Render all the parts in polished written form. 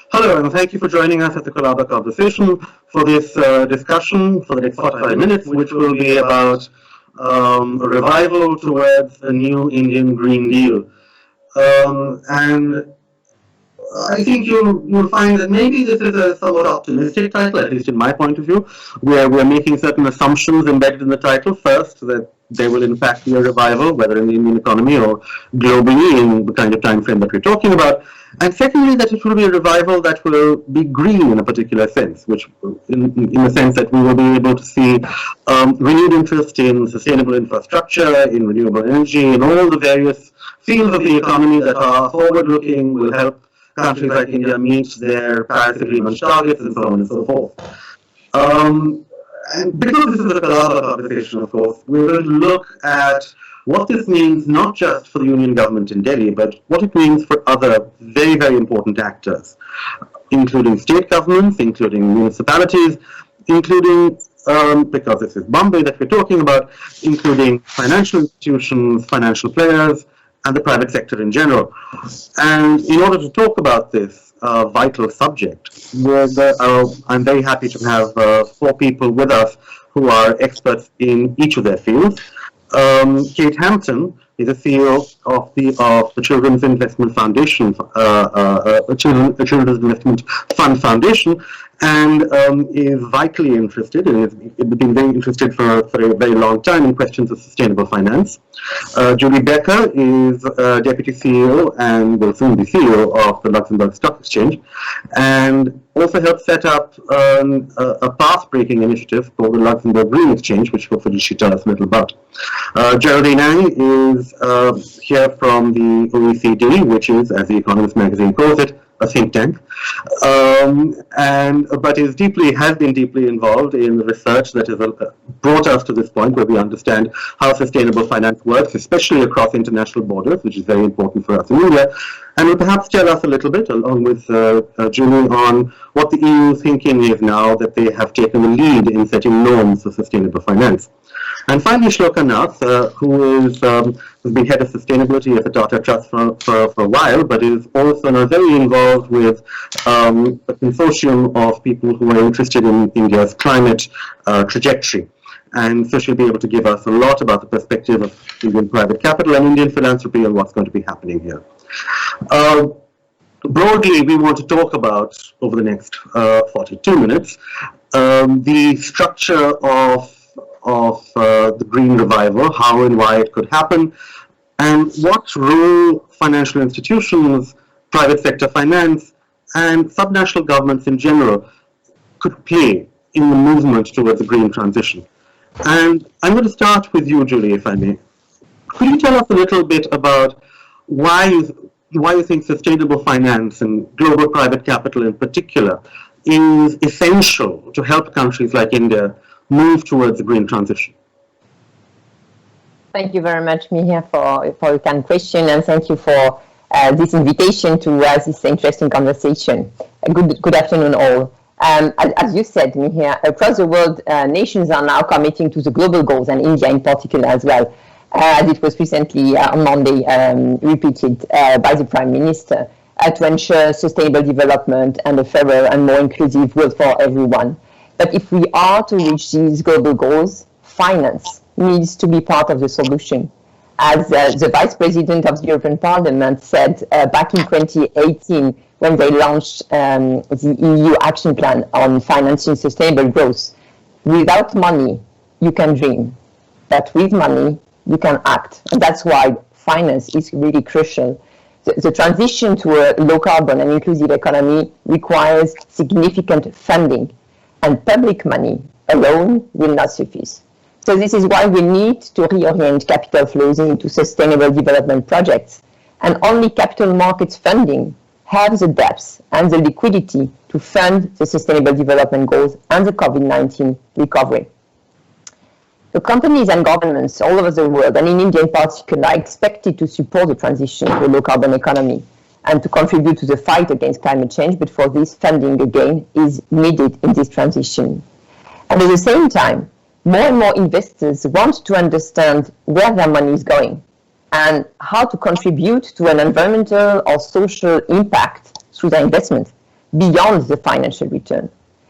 Hello, and thank you for joining us at the Collabo Conversation for this discussion for the next 45 minutes, which will be about a revival towards a new Indian Green Deal. And I think you'll find that maybe this is a somewhat optimistic title, at least in my point of view, where we're making certain assumptions embedded in the title. First, that there will in fact be a revival, whether in the Indian economy or globally in the kind of time frame that we're talking about. And secondly, that it will be a revival that will be green in a particular sense, which in the sense that we will be able to see renewed interest in sustainable infrastructure, in renewable energy, in all the various fields of the economy that are forward-looking, will help countries like India meet their Paris Agreement targets and so on and so forth. And because this is a Collabo conversation, of course, we will look at what this means not just for the union government in Delhi, but what it means for other very, very important actors, including state governments, including municipalities, including, because this is Mumbai that we're talking about, including financial institutions, financial players, and the private sector in general. And in order to talk about this vital subject, I'm very happy to have 4 people with us who are experts in each of their fields. Kate Hampton is the CEO of the Children's Investment Foundation, Children's Investment Fund Foundation, and is vitally interested and has been very interested for a very long time in questions of sustainable finance. Julie Becker is Deputy CEO and will soon be CEO of the Luxembourg Stock Exchange, and also helped set up a path-breaking initiative called the Luxembourg Green Exchange, which hopefully she'll tell us a little about. Geraldine Ang is here from the OECD, which is, as The Economist magazine calls it, a think tank, but has been deeply involved in the research that has brought us to this point where we understand how sustainable finance works, especially across international borders, which is very important for us in India, and will perhaps tell us a little bit, along with Julie, on what the EU thinking is now that they have taken the lead in setting norms for sustainable finance. And finally, Shloka Nath, who has been head of sustainability at the Tata Trust for a while, but is also now very involved with a consortium of people who are interested in India's climate trajectory. And so she'll be able to give us a lot about the perspective of Indian private capital and Indian philanthropy and what's going to be happening here. Broadly, we want to talk about, over the next 42 minutes, the structure of the green revival, how and why it could happen, and what role financial institutions, private sector finance, and subnational governments in general could play in the movement towards a green transition. And I'm going to start with you, Julie, if I may. Could you tell us a little bit about why you think sustainable finance and global private capital in particular is essential to help countries like India move towards a green transition? Thank you very much, Mihir, for your kind question, and thank you for this invitation to this interesting conversation. Good afternoon, all. As you said, Mihir, across the world, nations are now committing to the global goals, and India in particular as well, as it was recently on Monday repeated by the Prime Minister, to ensure sustainable development and a fairer and more inclusive world for everyone. But if we are to reach these global goals, finance needs to be part of the solution. As the Vice President of the European Parliament said back in 2018, when they launched the EU Action Plan on financing sustainable growth, without money, you can dream, but with money, you can act. And that's why finance is really crucial. The transition to a low carbon and inclusive economy requires significant funding, and public money alone will not suffice. So this is why we need to reorient capital flows into sustainable development projects, and only capital markets funding have the depth and the liquidity to fund the sustainable development goals and the COVID-19 recovery. The companies and governments all over the world, and in India in particular, are expected to support the transition to a low carbon economy and to contribute to the fight against climate change, but for this, funding again is needed in this transition. And at the same time, more and more investors want to understand where their money is going and how to contribute to an environmental or social impact through their investment. beyond the financial return.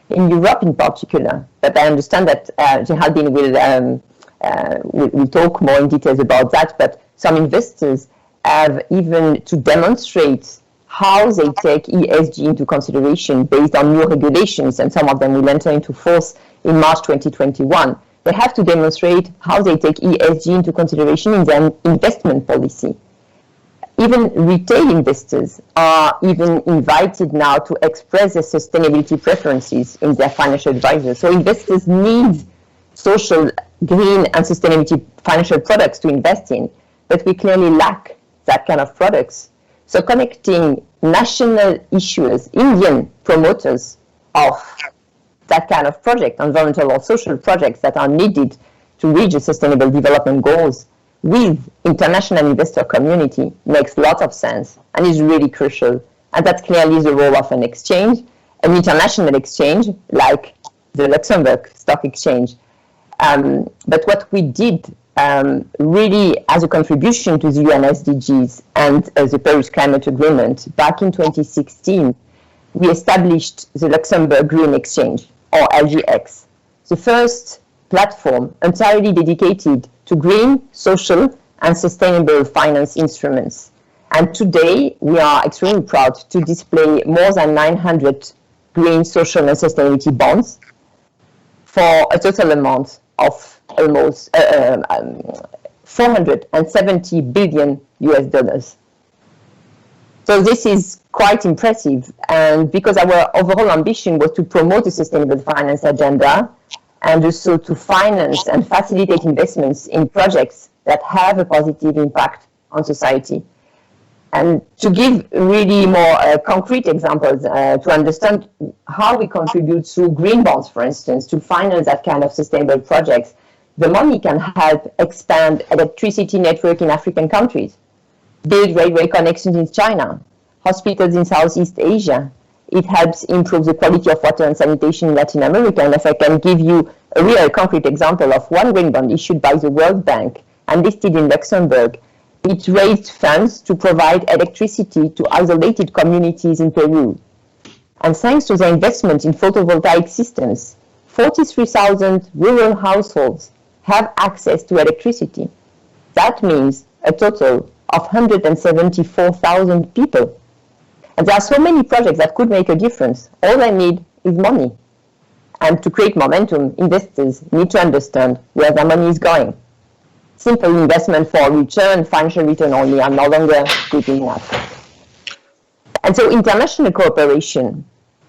In Europe in particular, but I understand that Geraldine will talk more in details about that, but some investors have even to demonstrate how they take ESG into consideration based on new regulations, and some of them will enter into force in March 2021. They have to demonstrate how they take ESG into consideration in their investment policy. Even retail investors are even invited now to express their sustainability preferences in their financial advisors. So investors need social, green, and sustainability financial products to invest in, but we clearly lack that kind of products. So connecting national issuers, Indian promoters of that kind of project, environmental or social projects that are needed to reach the sustainable development goals with international investor community makes a lot of sense and is really crucial. And that's clearly the role of an exchange, an international exchange like the Luxembourg Stock Exchange. But what we did really as a contribution to the UN SDGs and the Paris Climate Agreement back in 2016, we established the Luxembourg Green Exchange, or LGX, the first platform entirely dedicated to green, social, and sustainable finance instruments. And today, we are extremely proud to display more than 900 green, social, and sustainability bonds for a total amount of almost 470 billion US dollars. So this is quite impressive, and because our overall ambition was to promote the sustainable finance agenda and also to finance and facilitate investments in projects that have a positive impact on society. And to give really more concrete examples to understand how we contribute through green bonds, for instance, to finance that kind of sustainable projects, the money can help expand electricity network in African countries, build railway connections in China, hospitals in Southeast Asia. It helps improve the quality of water and sanitation in Latin America. And if I can give you a real concrete example of one green bond issued by the World Bank and listed in Luxembourg, it raised funds to provide electricity to isolated communities in Peru. And thanks to the investment in photovoltaic systems, 43,000 rural households have access to electricity. That means a total of 174,000 people. And there are so many projects that could make a difference. All they need is money. And to create momentum, investors need to understand where their money is going. Simple investment for return, financial return only, are no longer good enough. And so international cooperation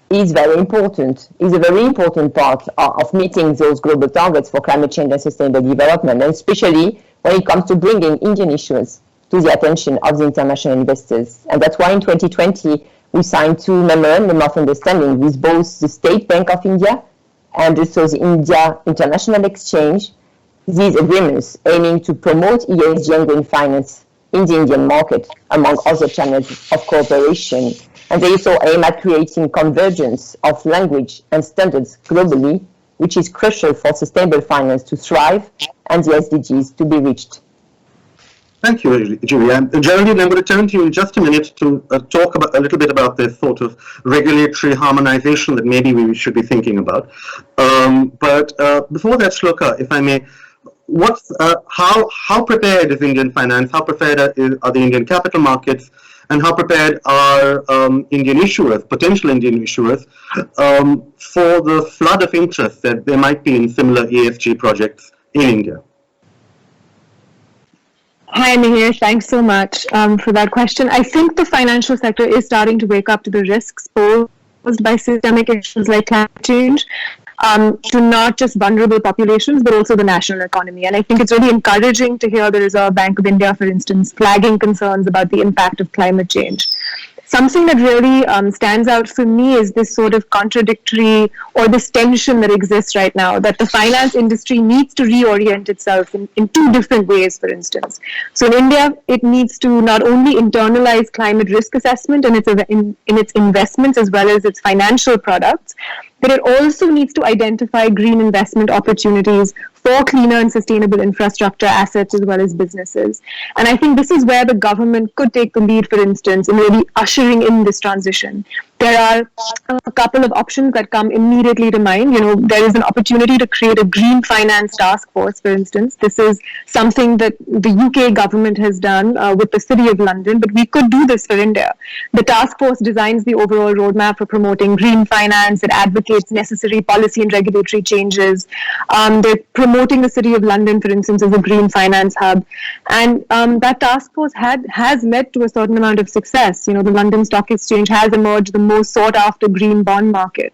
is very important, is a very important part of meeting those global targets for climate change and sustainable development, and especially when it comes to bringing Indian issues to the attention of the international investors. And that's why in 2020, we signed 2 memorandum of understanding with both the State Bank of India and also the India International Exchange. These agreements aiming to promote ESG and green finance in the Indian market, among other channels of cooperation. And they also aim at creating convergence of language and standards globally, which is crucial for sustainable finance to thrive and the SDGs to be reached. Thank you, Julia. Geraldine, I'm going to turn to you in just a minute to talk about a little bit about this sort of regulatory harmonization that maybe we should be thinking about. But before that, Shloka, if I may, how prepared is Indian finance? How prepared are the Indian capital markets? And how prepared are Indian issuers, potential Indian issuers, for the flood of interest that there might be in similar ESG projects in India? Hi, Mihir. Thanks so much for that question. I think the financial sector is starting to wake up to the risks posed by systemic issues like climate change to not just vulnerable populations, but also the national economy. And I think it's really encouraging to hear the Reserve Bank of India, for instance, flagging concerns about the impact of climate change. Something that really stands out for me is this sort of contradictory or this tension that exists right now, that the finance industry needs to reorient itself in 2 different ways, for instance. So in India, it needs to not only internalize climate risk assessment in its investments as well as its financial products, but it also needs to identify green investment opportunities for cleaner and sustainable infrastructure assets as well as businesses. And I think this is where the government could take the lead, for instance, in really ushering in this transition. there are a couple of options that come immediately to mind. There is an opportunity to create a green finance task force, for instance. This is something that the UK government has done with the City of London, but we could do this for India. The task force designs the overall roadmap for promoting green finance. It advocates necessary policy and regulatory changes. They're promoting the City of London, for instance, as a green finance hub. And that task force has led to a certain amount of success. The London Stock Exchange has emerged the most sought after green bond market.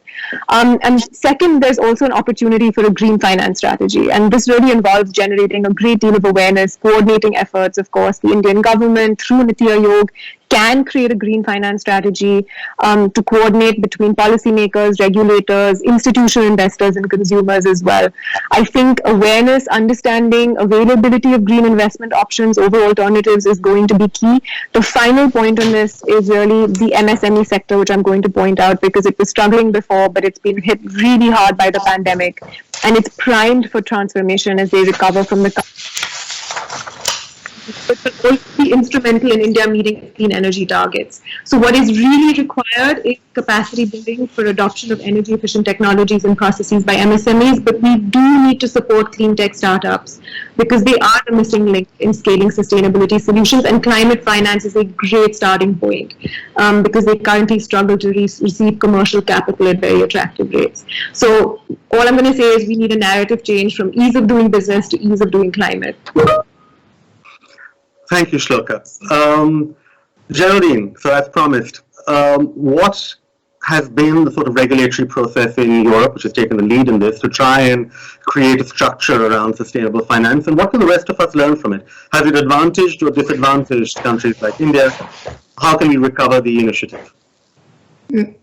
And second, there's also an opportunity for a green finance strategy. And this really involves generating a great deal of awareness, coordinating efforts. Of course, the Indian government through Niti Aayog can create a green finance strategy to coordinate between policymakers, regulators, institutional investors, and consumers as well. I think awareness, understanding, availability of green investment options over alternatives is going to be key. The final point on this is really the MSME sector, which I'm going to point out because it was struggling before, but it's been hit really hard by the pandemic, and it's primed for transformation as they recover from the but will also be instrumental in India meeting clean energy targets. So what is really required is capacity building for adoption of energy efficient technologies and processes by MSMEs, but we do need to support clean tech startups because they are the missing link in scaling sustainability solutions, and climate finance is a great starting point because they currently struggle to receive commercial capital at very attractive rates. So all I'm going to say is we need a narrative change from ease of doing business to ease of doing climate. Thank you, Shloka. Geraldine, so as promised, what has been the sort of regulatory process in Europe, which has taken the lead in this, to try and create a structure around sustainable finance, and what can the rest of us learn from it? Has it advantaged or disadvantaged countries like India? How can we recover the initiative?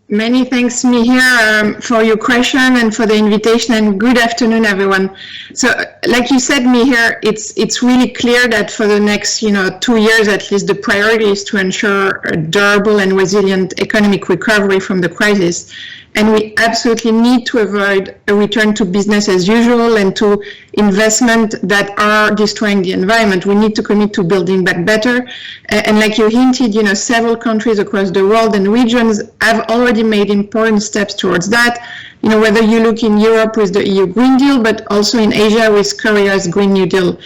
Many thanks, Mihir, for your question and for the invitation, and good afternoon, everyone. So, like you said, Mihir, it's really clear that for the next 2 years at least, the priority is to ensure a durable and resilient economic recovery from the crisis. And we absolutely need to avoid a return to business as usual and to investment that are destroying the environment. We need to commit to building back better. And like you hinted, several countries across the world and regions have already made important steps towards that. Whether you look in Europe with the EU Green Deal, but also in Asia with Korea's Green New Deal.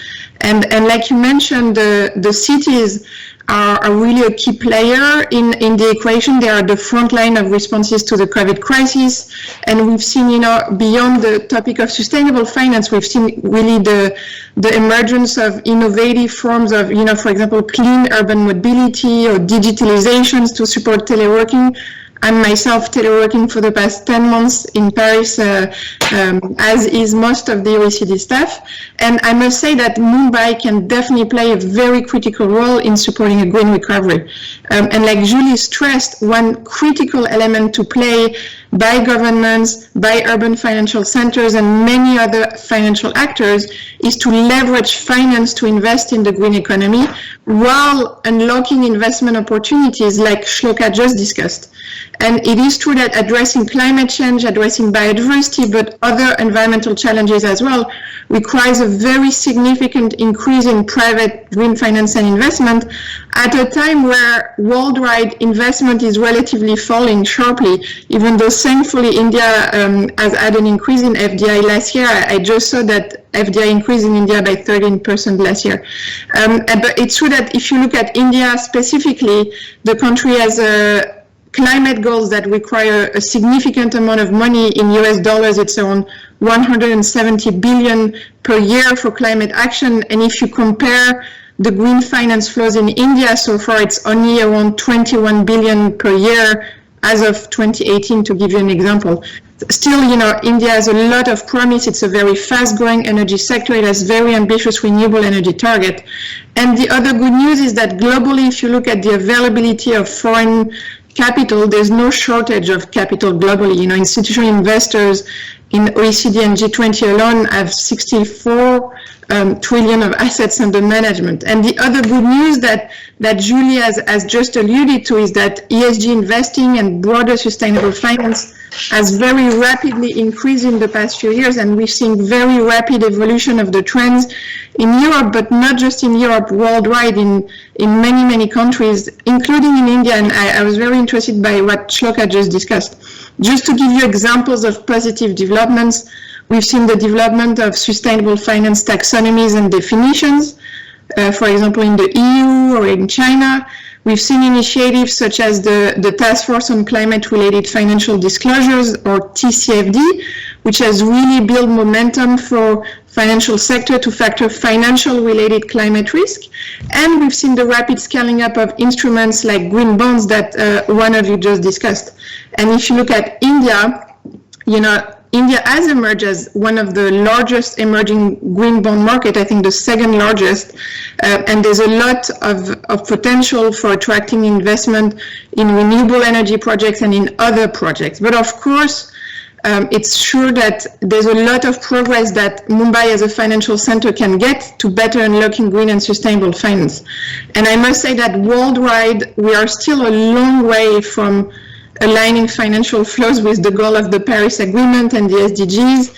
And like you mentioned, the cities are really a key player in the equation. They are the front line of responses to the COVID crisis. And we've seen, beyond the topic of sustainable finance, we've seen really the emergence of innovative forms of, for example, clean urban mobility or digitalizations to support teleworking. I'm myself teleworking for the past 10 months in Paris, as is most of the OECD staff. And I must say that Mumbai can definitely play a very critical role in supporting a green recovery. And like Julie stressed, one critical element to play by governments, by urban financial centers, and many other financial actors is to leverage finance to invest in the green economy while unlocking investment opportunities like Shloka just discussed. And it is true that addressing climate change, addressing biodiversity, but other environmental challenges as well, requires a very significant increase in private green finance and investment at a time where worldwide investment is relatively falling sharply, even though thankfully India has had an increase in FDI last year. I just saw that FDI increased in India by 13% last year. But it's true that if you look at India specifically, the country has climate goals that require a significant amount of money in US dollars. It's around 170 billion per year for climate action. And if you compare the green finance flows in India so far, it's only around 21 billion per year as of 2018, to give you an example. Still, India has a lot of promise. It's a very fast-growing energy sector. It has very ambitious renewable energy target. And the other good news is that globally, if you look at the availability of foreign capital, there's no shortage of capital globally. Institutional investors in OECD and G20 alone have 64 trillion of assets under management. And the other good news that Julie has just alluded to is that ESG investing and broader sustainable finance has very rapidly increased in the past few years, and we've seen very rapid evolution of the trends in Europe, but not just in Europe, worldwide, in many countries, including in India. And I was very interested by what Shloka just discussed. Just to give you examples of positive developments, we've seen the development of sustainable finance taxonomies and definitions, for example, in the EU or in China. We've seen initiatives such as the Task Force on Climate-Related Financial Disclosures, or TCFD, which has really built momentum for financial sector to factor financial-related climate risk. And we've seen the rapid scaling up of instruments like green bonds that one of you just discussed. And if you look at India, India has emerged as one of the largest emerging green bond market, I think the second largest, and there's a lot of potential for attracting investment in renewable energy projects and in other projects. But of course, it's sure that there's a lot of progress that Mumbai as a financial center can get to better unlocking green and sustainable finance. And I must say that worldwide, we are still a long way from aligning financial flows with the goal of the Paris Agreement and the SDGs.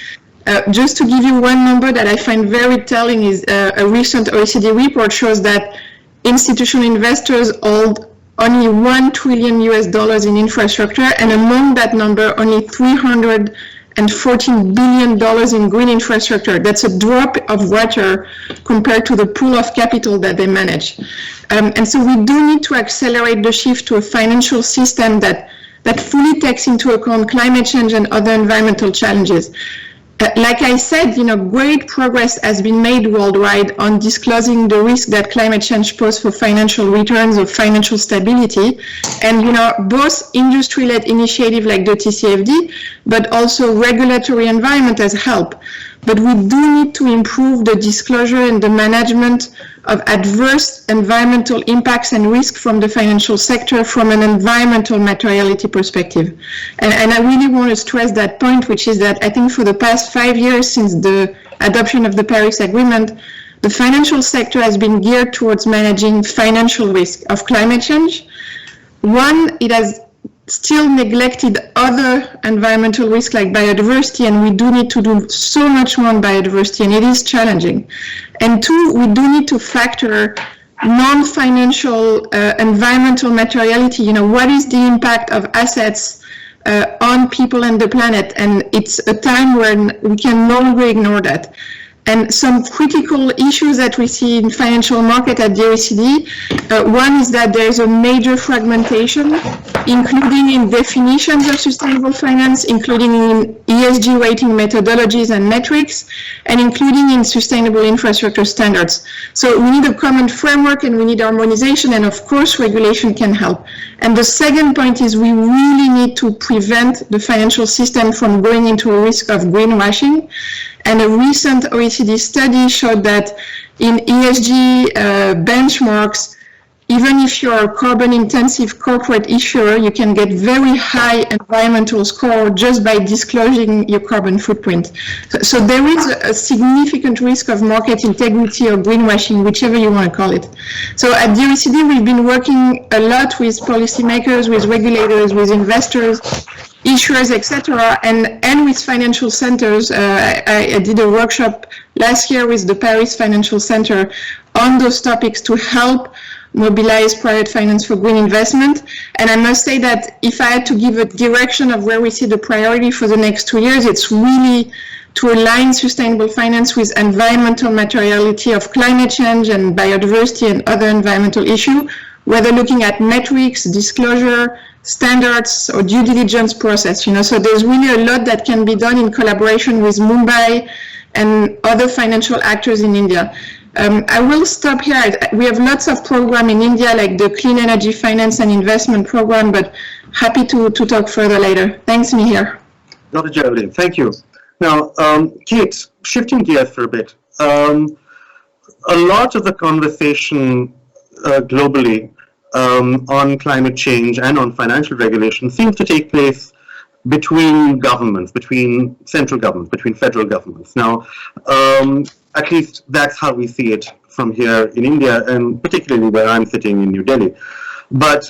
Just to give you one number that I find very telling is a recent OECD report shows that institutional investors hold only $1 trillion in infrastructure, and among that number, only $314 billion in green infrastructure. That's a drop of water compared to the pool of capital that they manage. And so we do need to accelerate the shift to a financial system that fully takes into account climate change and other environmental challenges. Like I said, great progress has been made worldwide on disclosing the risk that climate change poses for financial returns or financial stability. And, both industry-led initiatives like the TCFD, but also regulatory environment has helped. But we do need to improve the disclosure and the management of adverse environmental impacts and risk from the financial sector from an environmental materiality perspective. And I really want to stress that point, which is that I think for the past 5 years since the adoption of the Paris Agreement, the financial sector has been geared towards managing financial risk of climate change. One, it has still neglected other environmental risks like biodiversity, and we do need to do so much more on biodiversity, and it is challenging. And two, we do need to factor non-financial environmental materiality. What is the impact of assets on people and the planet? And it's a time when we can no longer ignore that. And some critical issues that we see in financial market at the OECD, one is that there's a major fragmentation, including in definitions of sustainable finance, including in ESG rating methodologies and metrics, and including in sustainable infrastructure standards. So we need a common framework and we need harmonization, and of course regulation can help. And the second point is we really need to prevent the financial system from going into a risk of greenwashing. And a recent OECD study showed that in ESG benchmarks, even if you're a carbon-intensive corporate issuer, you can get very high environmental score just by disclosing your carbon footprint. So there is a significant risk of market integrity or greenwashing, whichever you want to call it. So at the OECD, we've been working a lot with policymakers, with regulators, with investors, issuers, etc., and with financial centers. I did a workshop last year with the Paris Financial Center on those topics to help mobilize private finance for green investment. And I must say that if I had to give a direction of where we see the priority for the next 2 years, it's really to align sustainable finance with environmental materiality of climate change and biodiversity and other environmental issues, whether looking at metrics, disclosure, standards, or due diligence process. So there's really a lot that can be done in collaboration with Mumbai and other financial actors in India. I will stop here. We have lots of programs in India, like the Clean Energy Finance and Investment Program, but happy to talk further later. Thanks, Mihir. Dr. Geraldine, thank you. Now, Kate, shifting gears for a bit. A lot of the conversation globally on climate change and on financial regulation seems to take place between governments, between central governments, between federal governments. Now, At least that's how we see it from here in India, and particularly where I'm sitting in New Delhi. But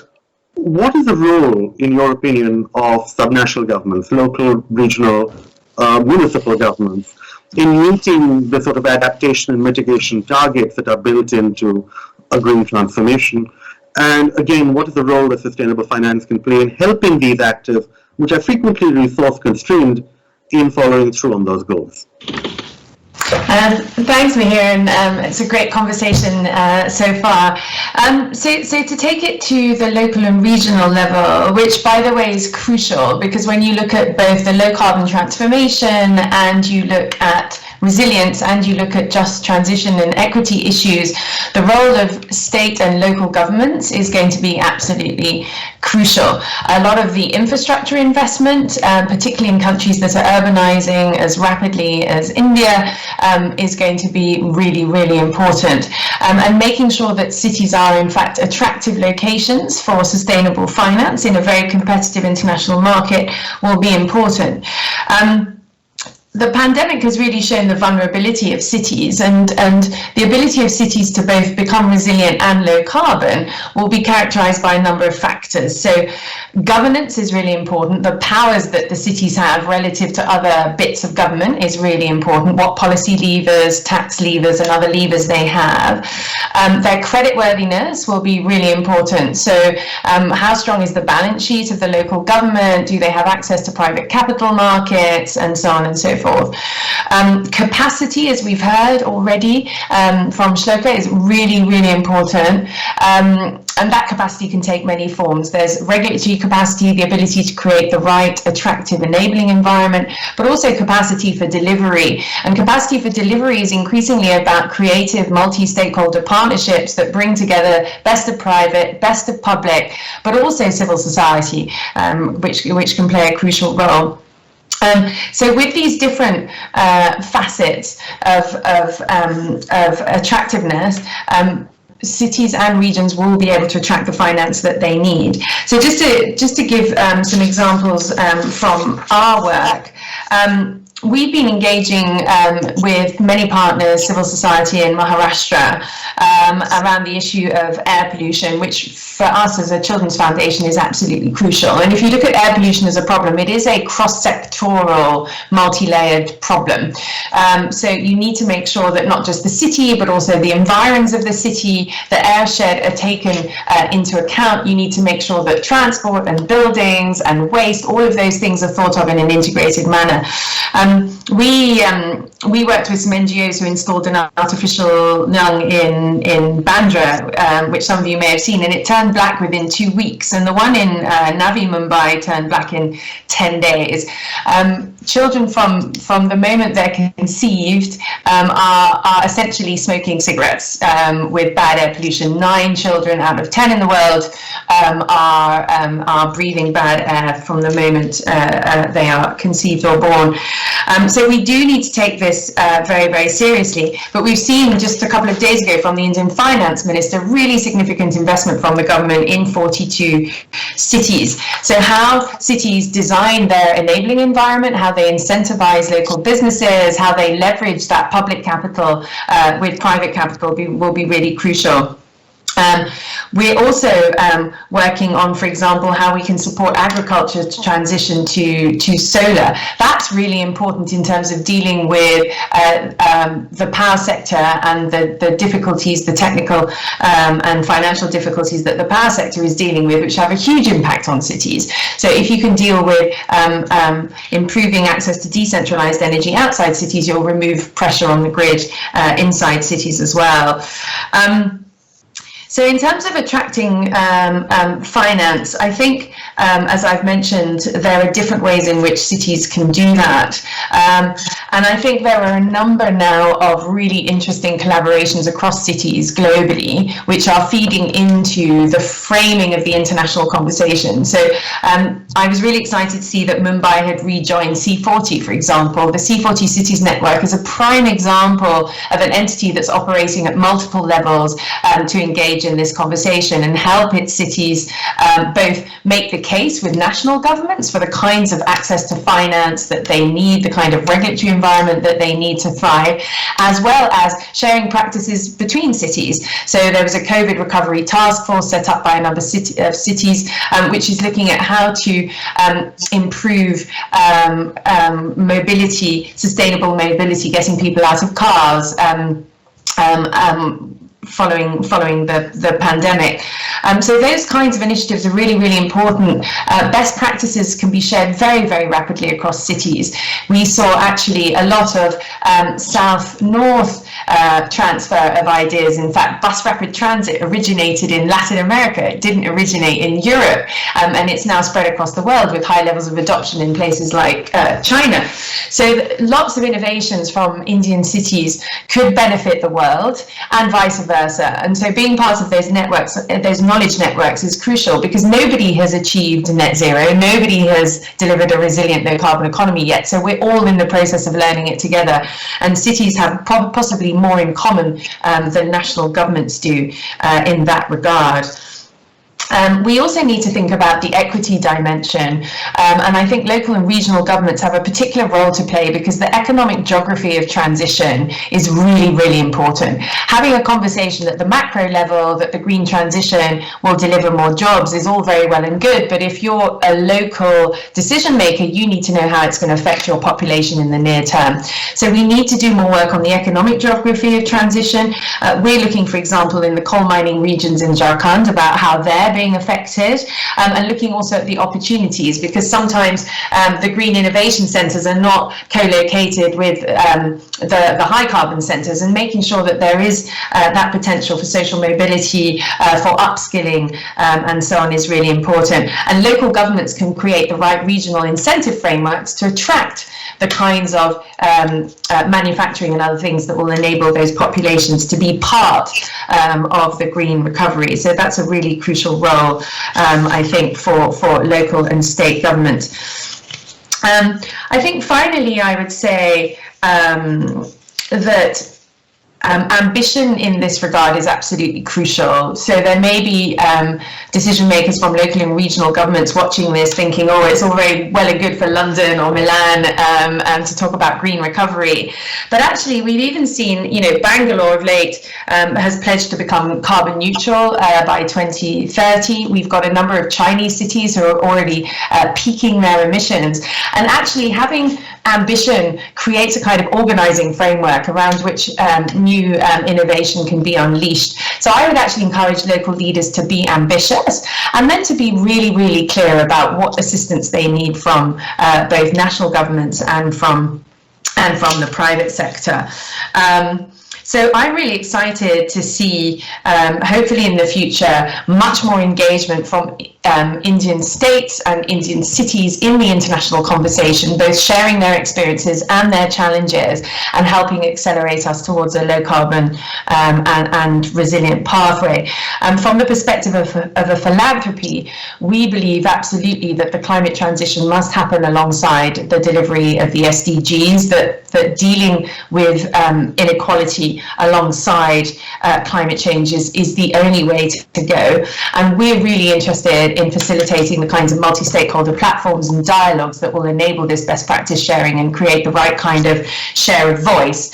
what is the role, in your opinion, of subnational governments, local, regional, municipal governments, in meeting the sort of adaptation and mitigation targets that are built into a green transformation? And again, what is the role that sustainable finance can play in helping these actors, which are frequently resource constrained, in following through on those goals? Thanks, Mihir, and it's a great conversation so far. So to take it to the local and regional level, which by the way is crucial, because when you look at both the low carbon transformation and you look at resilience and you look at just transition and equity issues, the role of state and local governments is going to be absolutely crucial. A lot of the infrastructure investment, particularly in countries that are urbanizing as rapidly as India, is going to be really, really important. And making sure that cities are in fact attractive locations for sustainable finance in a very competitive international market will be important. The pandemic has really shown the vulnerability of cities, and the ability of cities to both become resilient and low carbon will be characterized by a number of factors. So governance is really important. The powers that the cities have relative to other bits of government is really important. What policy levers, tax levers and other levers they have. Their creditworthiness will be really important. So how strong is the balance sheet of the local government? Do they have access to private capital markets, and so on and so forth. Capacity, as we've heard already from Shloka, is really, really important. And that capacity can take many forms. There's regulatory capacity, the ability to create the right, attractive, enabling environment, but also capacity for delivery. And capacity for delivery is increasingly about creative multi-stakeholder partnerships that bring together best of private, best of public, but also civil society, which can play a crucial role. So with these different facets of attractiveness, cities and regions will be able to attract the finance that they need. So just to give some examples from our work, we've been engaging with many partners, civil society in Maharashtra, around the issue of air pollution, which for us as a children's foundation is absolutely crucial. And if you look at air pollution as a problem, it is a cross-sectoral, multi-layered problem. So you need to make sure that not just the city, but also the environs of the city, the airshed are taken into account. You need to make sure that transport and buildings and waste, all of those things are thought of in an integrated manner. We worked with some NGOs who installed an artificial lung in Bandra, which some of you may have seen, and it turned black within 2 weeks. And the one in Navi Mumbai turned black in 10 days. Children from the moment they're conceived are essentially smoking cigarettes with bad air pollution. 9 children out of 10 in the world are breathing bad air from the moment they are conceived or born. So we do need to take this very, very seriously. But we've seen just a couple of days ago from the Indian Finance Minister really significant investment from the government in 42 cities. So how cities design their enabling environment, how they incentivize local businesses, how they leverage that public capital with private capital will be really crucial. We're also working on, for example, how we can support agriculture to transition to solar. That's really important in terms of dealing with the power sector and the difficulties, the technical and financial difficulties that the power sector is dealing with, which have a huge impact on cities. So if you can deal with improving access to decentralized energy outside cities, you'll remove pressure on the grid inside cities as well. So in terms of attracting finance, I think, as I've mentioned, there are different ways in which cities can do that. And I think there are a number now of really interesting collaborations across cities globally, which are feeding into the framing of the international conversation. So I was really excited to see that Mumbai had rejoined C40, for example. The C40 Cities Network is a prime example of an entity that's operating at multiple levels to engage in this conversation and help its cities both make the case with national governments for the kinds of access to finance that they need, the kind of regulatory environment that they need to thrive, as well as sharing practices between cities. So there was a COVID recovery task force set up by a number of cities, which is looking at how to improve mobility, sustainable mobility, getting people out of cars, following the pandemic. So those kinds of initiatives are really, really important. Best practices can be shared very, very rapidly across cities. We saw actually a lot of south-north transfer of ideas. In fact, bus rapid transit originated in Latin America. It didn't originate in Europe, and it's now spread across the world with high levels of adoption in places like China. So lots of innovations from Indian cities could benefit the world and vice versa. And so being part of those networks, those knowledge networks, is crucial, because nobody has achieved net zero. Nobody has delivered a resilient low carbon economy yet. So we're all in the process of learning it together. And cities have possibly more in common than national governments do in that regard. We also need to think about the equity dimension, and I think local and regional governments have a particular role to play, because the economic geography of transition is really, really important. Having a conversation at the macro level that the green transition will deliver more jobs is all very well and good, but if you're a local decision maker, you need to know how it's going to affect your population in the near term. So we need to do more work on the economic geography of transition. We're looking, for example, in the coal mining regions in Jharkhand about how they're being affected, and looking also at the opportunities, because sometimes the green innovation centres are not co-located with the high carbon centres, and making sure that there is that potential for social mobility, for upskilling, and so on, is really important. And local governments can create the right regional incentive frameworks to attract the kinds of manufacturing and other things that will enable those populations to be part of the green recovery. So that's a really crucial role, I think, for local and state government. I think finally I would say that ambition in this regard is absolutely crucial. So there may be decision makers from local and regional governments watching this thinking, oh, it's all very well and good for London or Milan to talk about green recovery. But actually, we've even seen, Bangalore of late has pledged to become carbon neutral by 2030. We've got a number of Chinese cities who are already peaking their emissions. And actually having ambition creates a kind of organizing framework around which new innovation can be unleashed. So I would actually encourage local leaders to be ambitious, and then to be really, really clear about what assistance they need from both national governments and from the private sector. So I'm really excited to see, hopefully in the future, much more engagement from Indian states and Indian cities in the international conversation, both sharing their experiences and their challenges, and helping accelerate us towards a low carbon and resilient pathway. From the perspective of a philanthropy, we believe absolutely that the climate transition must happen alongside the delivery of the SDGs, that dealing with inequality alongside climate change is the only way to go. And we're really interested in facilitating the kinds of multi-stakeholder platforms and dialogues that will enable this best practice sharing and create the right kind of share of voice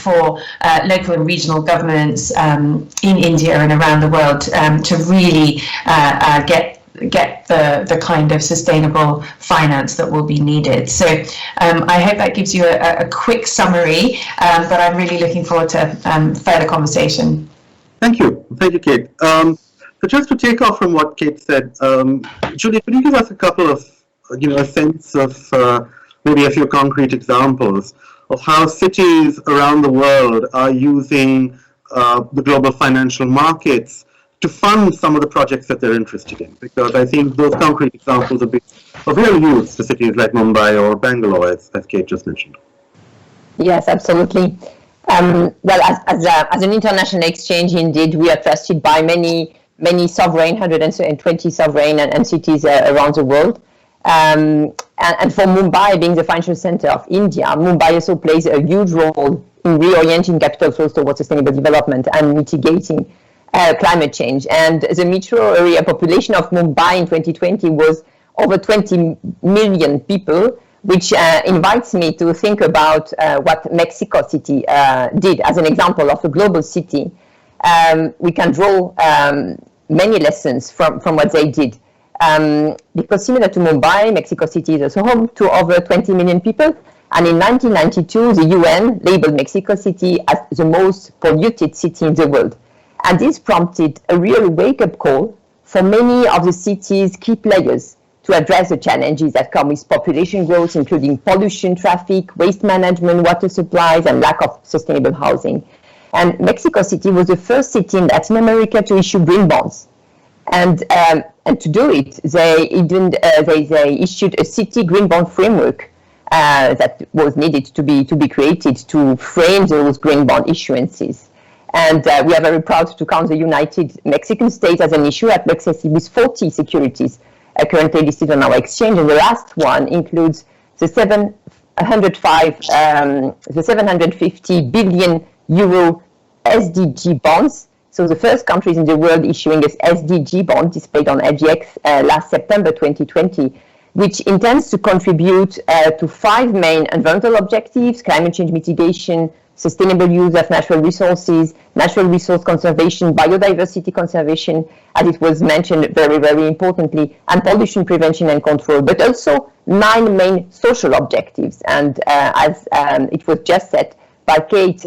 for local and regional governments in India and around the world to really get the kind of sustainable finance that will be needed. So I hope that gives you a quick summary, but I'm really looking forward to further conversation. Thank you, Kate. So just to take off from what Kate said, Julie, could you give us a couple of, a sense of maybe a few concrete examples of how cities around the world are using the global financial markets to fund some of the projects that they're interested in? Because I think those concrete examples are of real use to cities like Mumbai or Bangalore, as Kate just mentioned. Yes, absolutely. Well, as an international exchange, indeed, we are trusted by many sovereign, 120 sovereign and cities around the world. And for Mumbai, being the financial center of India, Mumbai also plays a huge role in reorienting capital flows towards sustainable development and mitigating climate change. And the metro area population of Mumbai in 2020 was over 20 million people, which invites me to think about what Mexico City did as an example of a global city. We can draw many lessons from what they did. Because similar to Mumbai, Mexico City is also home to over 20 million people. And in 1992, the UN labeled Mexico City as the most polluted city in the world. And this prompted a real wake-up call for many of the city's key players to address the challenges that come with population growth, including pollution, traffic, waste management, water supplies, and lack of sustainable housing. And Mexico City was the first city in Latin America to issue green bonds. And to do it, they issued a city green bond framework that was needed to be created to frame those green bond issuances. And we are very proud to count the United Mexican States as an issuer at Mexico with 40 securities currently listed on our exchange. And the last one includes the 750 billion euro SDG bonds. So the first countries in the world issuing this SDG bond displayed on LGX last September 2020, which intends to contribute to 5 main environmental objectives: climate change mitigation, sustainable use of natural resources, natural resource conservation, biodiversity conservation, as it was mentioned very, very importantly, and pollution prevention and control, but also 9 main social objectives. And as it was just said by Kate,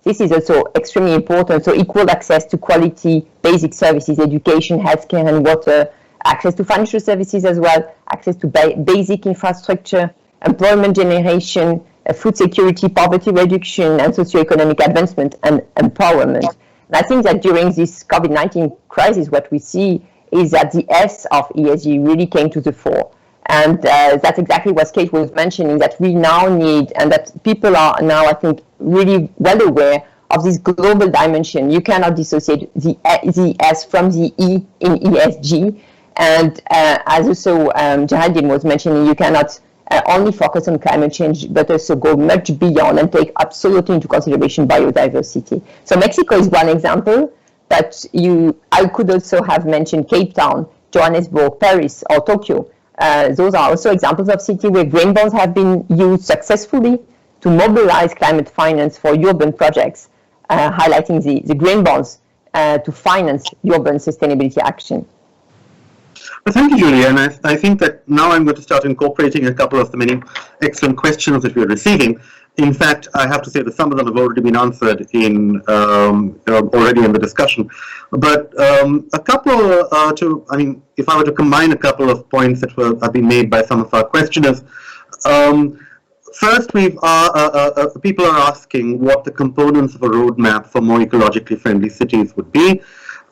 this is also extremely important. So equal access to quality basic services, education, healthcare and water, access to financial services as well, access to basic infrastructure, employment generation, food security, poverty reduction, and socioeconomic advancement and empowerment. And I think that during this COVID-19 crisis, what we see is that the S of ESG really came to the fore. And that's exactly what Kate was mentioning, that we now need, and that people are now, I think, really well aware of this global dimension. You cannot dissociate the S from the E in ESG. And as also Geraldine was mentioning, you cannot only focus on climate change, but also go much beyond and take absolutely into consideration biodiversity. So Mexico is one example, but I could also have mentioned Cape Town, Johannesburg, Paris, or Tokyo. Those are also examples of cities where green bonds have been used successfully to mobilize climate finance for urban projects, highlighting the green bonds to finance urban sustainability action. Well, thank you, Julia. And I think that now I'm going to start incorporating a couple of the many excellent questions that we're receiving. In fact, I have to say that some of them have already been answered already in the discussion. But a couple if I were to combine a couple of points that have been made by some of our questioners. First, people are asking what the components of a roadmap for more ecologically friendly cities would be,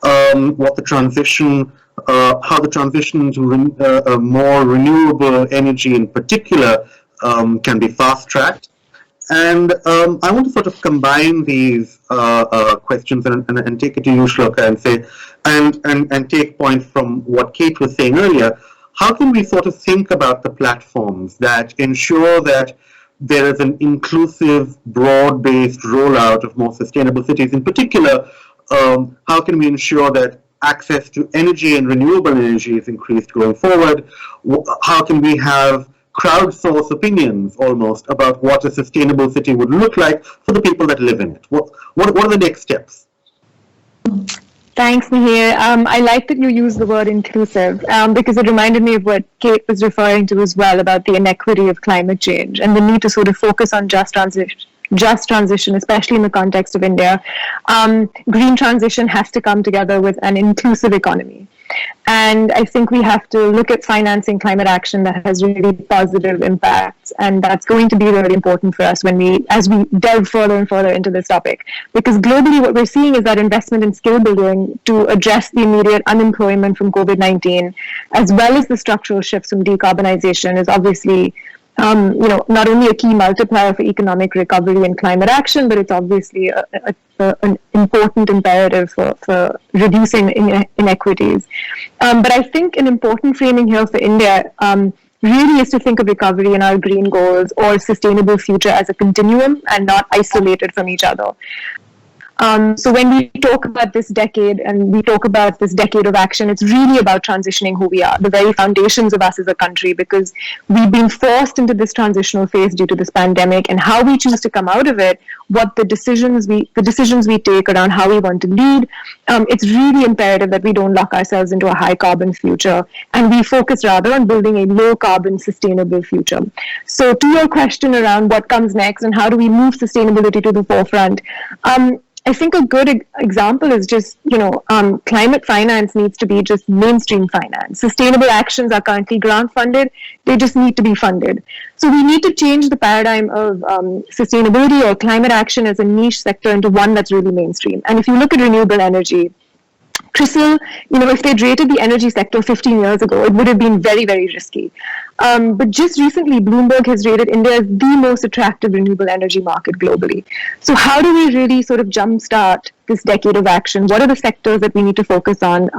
what the transition, how the transition to more renewable energy in particular can be fast-tracked. And I want to sort of combine these questions and take it to you, Shloka, and say, and take point from what Kate was saying earlier. How can we sort of think about the platforms that ensure that there is an inclusive, broad-based rollout of more sustainable cities? In particular, how can we ensure that access to energy and renewable energy is increased going forward? How can we have crowdsource opinions almost about what a sustainable city would look like for the people that live in it? What are the next steps? Thanks, Mihir. I like that you use the word inclusive because it reminded me of what Kate was referring to as well about the inequity of climate change and the need to sort of focus on just transition, especially in the context of India. Green transition has to come together with an inclusive economy. And I think we have to look at financing climate action that has really positive impacts. And that's going to be really important for us as we delve further and further into this topic. Because globally, what we're seeing is that investment in skill building to address the immediate unemployment from COVID-19, as well as the structural shifts from decarbonization, is obviously not only a key multiplier for economic recovery and climate action, but it's obviously an important imperative for reducing inequities. But I think an important framing here for India really is to think of recovery and our green goals or sustainable future as a continuum and not isolated from each other. So when we talk about this decade and we talk about this decade of action, it's really about transitioning who we are, the very foundations of us as a country, because we've been forced into this transitional phase due to this pandemic, and how we choose to come out of it, what the decisions we take around how we want to lead. It's really imperative that we don't lock ourselves into a high carbon future, and we focus rather on building a low carbon sustainable future. So to your question around what comes next and how do we move sustainability to the forefront, I think a good example is just, climate finance needs to be just mainstream finance. Sustainable actions are currently grant funded. They just need to be funded. So we need to change the paradigm of sustainability or climate action as a niche sector into one that's really mainstream. And if you look at renewable energy, CRISIL, if they'd rated the energy sector 15 years ago, it would have been very, very risky. But just recently, Bloomberg has rated India as the most attractive renewable energy market globally. So how do we really sort of jumpstart this decade of action? What are the sectors that we need to focus on,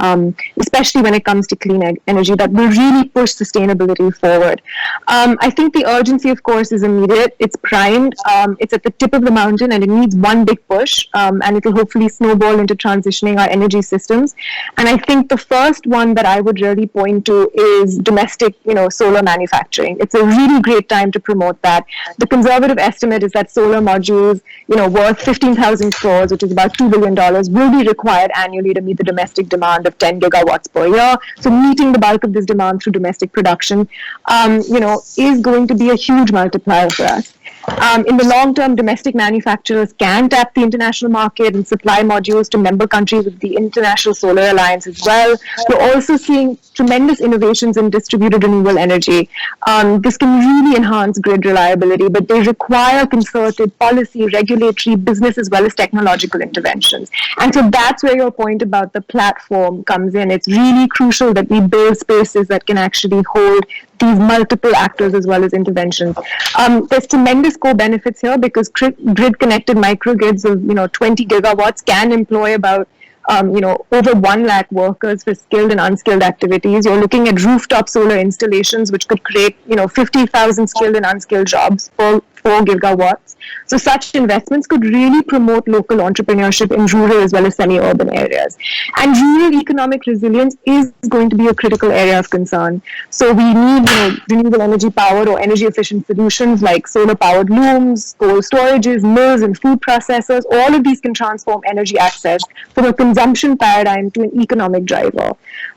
especially when it comes to clean energy, that will really push sustainability forward? I think the urgency, of course, is immediate. It's primed. It's at the tip of the mountain, and it needs one big push, and it will hopefully snowball into transitioning our energy systems. And I think the first one that I would really point to is domestic, solar manufacturing. It's a really great time to promote that. The conservative estimate is that solar modules, worth 15,000 crores, which is about $2 billion, will be required annually to meet the domestic demand of 10 gigawatts per year. So meeting the bulk of this demand through domestic production, is going to be a huge multiplier for us. In the long term, domestic manufacturers can tap the international market and supply modules to member countries of the International Solar Alliance as well. We're also seeing tremendous innovations in distributed renewable energy. This can really enhance grid reliability, but they require concerted policy, regulatory, business, as well as technological interventions. And so that's where your point about the platform comes in. It's really crucial that we build spaces that can actually hold these multiple actors as well as interventions. There's tremendous co-benefits here because grid-connected microgrids of 20 gigawatts can employ about over 1 lakh workers for skilled and unskilled activities. You're looking at rooftop solar installations, which could create 50,000 skilled and unskilled jobs for 4 gigawatts. So such investments could really promote local entrepreneurship in rural as well as semi-urban areas. And rural economic resilience is going to be a critical area of concern. So we need renewable energy powered or energy efficient solutions like solar powered looms, cold storages, mills and food processors. All of these can transform energy access from a consumption paradigm to an economic driver.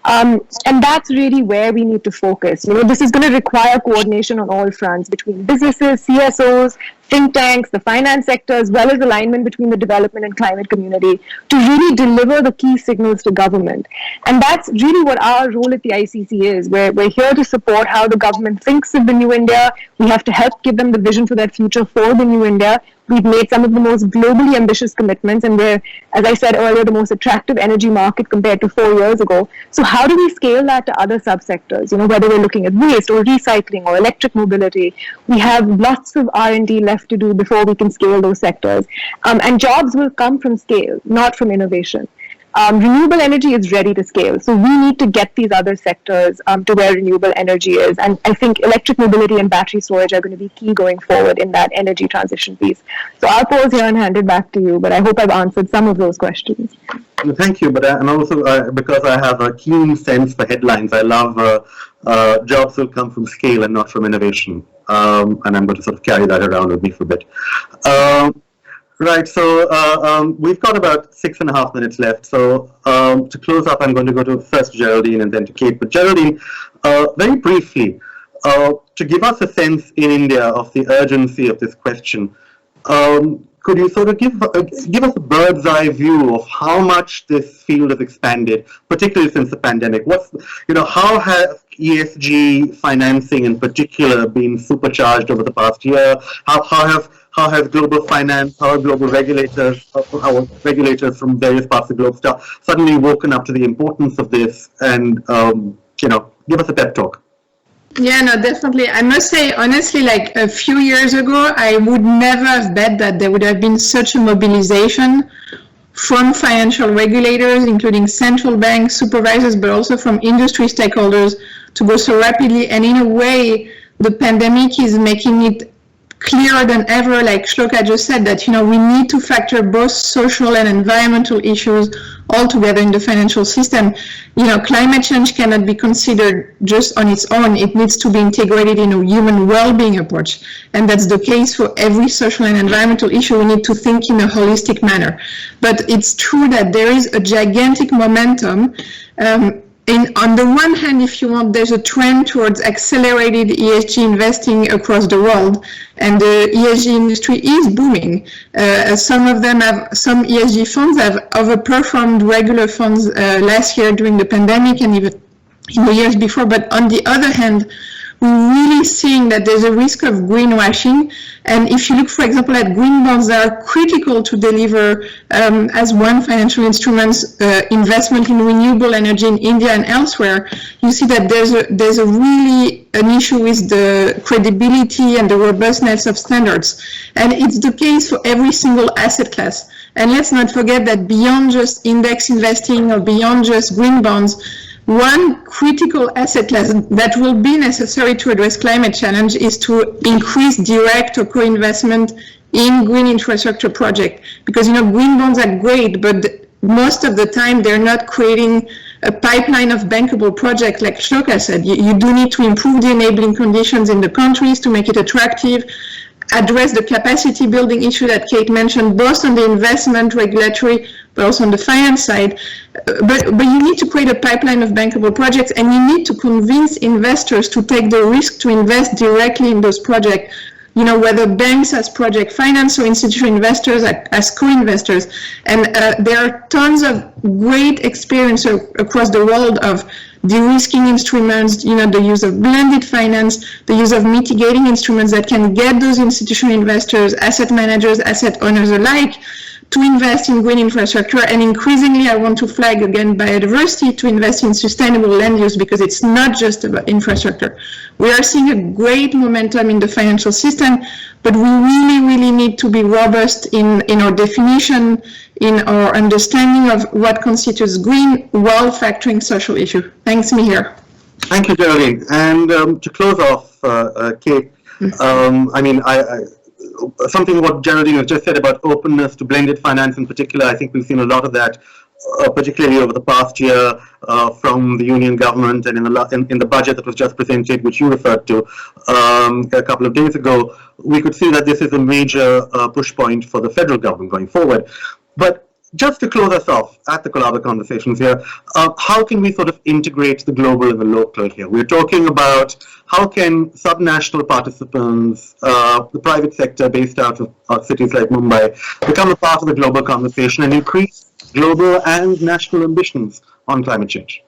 And that's really where we need to focus. This is going to require coordination on all fronts between businesses, CSOs, think tanks, the finance sector, as well as alignment between the development and climate community to really deliver the key signals to government. And that's really what our role at the ICC is. We're here to support how the government thinks of the new India. We have to help give them the vision for that future for the new India. We've made some of the most globally ambitious commitments, and we're, as I said earlier, the most attractive energy market compared to 4 years ago. So how do we scale that to other subsectors? Whether we're looking at waste or recycling or electric mobility, we have lots of R&D left to do before we can scale those sectors. And jobs will come from scale, not from innovation. Renewable energy is ready to scale. So we need to get these other sectors to where renewable energy is. And I think electric mobility and battery storage are going to be key going forward in that energy transition piece. So I'll pause here and hand it back to you, but I hope I've answered some of those questions. Thank you. And also because I have a keen sense for headlines, I love jobs will come from scale and not from innovation. And I'm going to sort of carry that around with me for a bit. Right, so we've got about 6.5 minutes left. So to close up, I'm going to go to first Geraldine and then to Kate. But Geraldine, very briefly, to give us a sense in India of the urgency of this question, could you sort of give us a bird's eye view of how much this field has expanded, particularly since the pandemic? How have ESG financing in particular been supercharged over the past year? How has global finance, how have global regulators, our regulators from various parts of the globe suddenly woken up to the importance of this? And give us a pep talk. Yeah, no, definitely. I must say, honestly, like a few years ago, I would never have bet that there would have been such a mobilization from financial regulators, including central banks, supervisors, but also from industry stakeholders to go so rapidly. And in a way, the pandemic is making it clearer than ever, like Shloka just said, that we need to factor both social and environmental issues all together in the financial system. Climate change cannot be considered just on its own. It needs to be integrated in a human well-being approach, and that's the case for every social and environmental issue. We need to think in a holistic manner. But it's true that there is a gigantic momentum. On the one hand, if you want, there's a trend towards accelerated ESG investing across the world, and the ESG industry is booming. Some ESG funds have overperformed regular funds last year during the pandemic and even in the years before. But on the other hand, we're really seeing that there's a risk of greenwashing. And if you look, for example, at green bonds that are critical to deliver, as one financial instrument, investment in renewable energy in India and elsewhere, you see that there's a really an issue with the credibility and the robustness of standards. And it's the case for every single asset class. And let's not forget that beyond just index investing or beyond just green bonds, one critical asset class that will be necessary to address climate challenge is to increase direct or co-investment in green infrastructure projects. Because green bonds are great, but most of the time they're not creating a pipeline of bankable projects, like Shloka said. You do need to improve the enabling conditions in the countries to make it attractive, address the capacity building issue that Kate mentioned, both on the investment, regulatory, but also on the finance side. But you need to create a pipeline of bankable projects, and you need to convince investors to take the risk to invest directly in those projects, whether banks as project finance or institutional investors as co-investors. And there are tons of great experience across the world of de-risking instruments, the use of blended finance, the use of mitigating instruments that can get those institutional investors, asset managers, asset owners alike to invest in green infrastructure. And increasingly, I want to flag again biodiversity, to invest in sustainable land use, because it's not just about infrastructure. We are seeing a great momentum in the financial system, but we really, really need to be robust in our definition, in our understanding of what constitutes green while factoring social issue. Thanks, Mihir. Thank you, Geraldine. And to close off, Kate, something what Geraldine has just said about openness to blended finance in particular, I think we've seen a lot of that, particularly over the past year from the union government, and in the budget that was just presented, which you referred to a couple of days ago. We could see that this is a major push point for the federal government going forward. But just to close us off at the Collabo Conversations here, how can we sort of integrate the global and the local here? We're talking about how can subnational participants, the private sector based out of cities like Mumbai, become a part of the global conversation and increase global and national ambitions on climate change?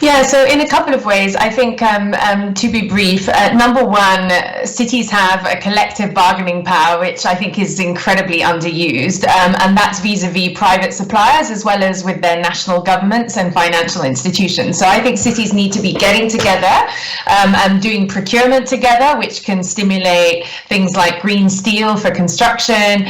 Yeah, so in a couple of ways, I think, to be brief, number one, cities have a collective bargaining power, which I think is incredibly underused, and that's vis-a-vis private suppliers as well as with their national governments and financial institutions. So I think cities need to be getting together and doing procurement together, which can stimulate things like green steel for construction.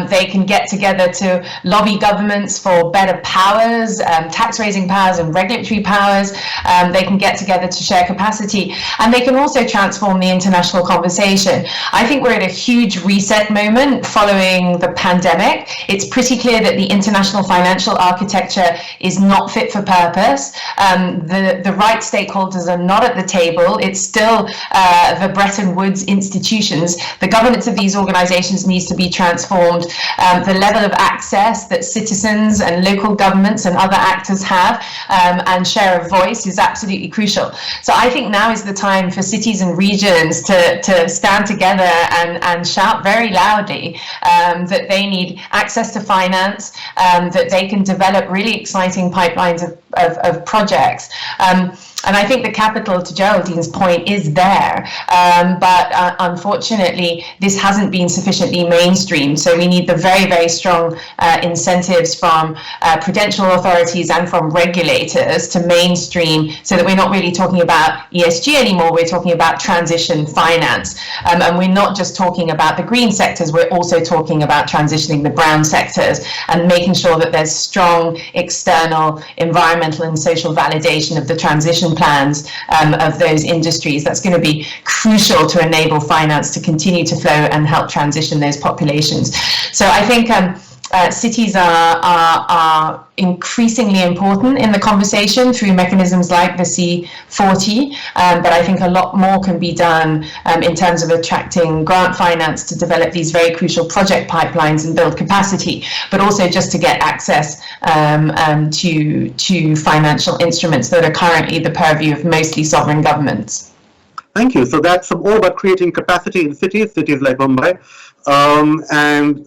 They can get together to lobby governments for better powers, tax-raising powers and regulatory powers. They can get together to share capacity, and they can also transform the international conversation. I think we're at a huge reset moment following the pandemic. It's pretty clear that the international financial architecture is not fit for purpose. The right stakeholders are not at the table. It's still the Bretton Woods institutions. The governance of these organizations needs to be transformed. The level of access that citizens and local governments and other actors have and share of voice is absolutely crucial. So I think now is the time for cities and regions to stand together and shout very loudly that they need access to finance, that they can develop really exciting pipelines of projects. And I think the capital, to Geraldine's point, is there, but unfortunately this hasn't been sufficiently mainstreamed. So we need the very, very strong incentives from prudential authorities and from regulators to mainstream, so that we're not really talking about ESG anymore, we're talking about transition finance. And we're not just talking about the green sectors, we're also talking about transitioning the brown sectors and making sure that there's strong external environmental and social validation of the transition transition plans of those industries. That's going to be crucial to enable finance to continue to flow and help transition those populations. So I think cities are increasingly important in the conversation through mechanisms like the C40, but I think a lot more can be done in terms of attracting grant finance to develop these very crucial project pipelines and build capacity, but also just to get access to financial instruments that are currently the purview of mostly sovereign governments. Thank you. So that's all about creating capacity in cities like Mumbai, and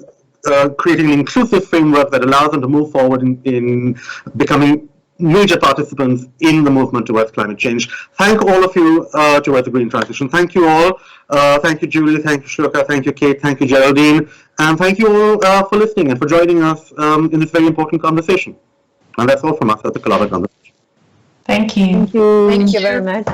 creating an inclusive framework that allows them to move forward in becoming major participants in the movement towards climate change. Thank all of you towards the green transition. Thank you all. Thank you, Julie. Thank you, Shloka. Thank you, Kate. Thank you, Geraldine. And thank you all for listening and for joining us in this very important conversation. And that's all from us at the Collabo Conversation. Thank you. Thank you very much.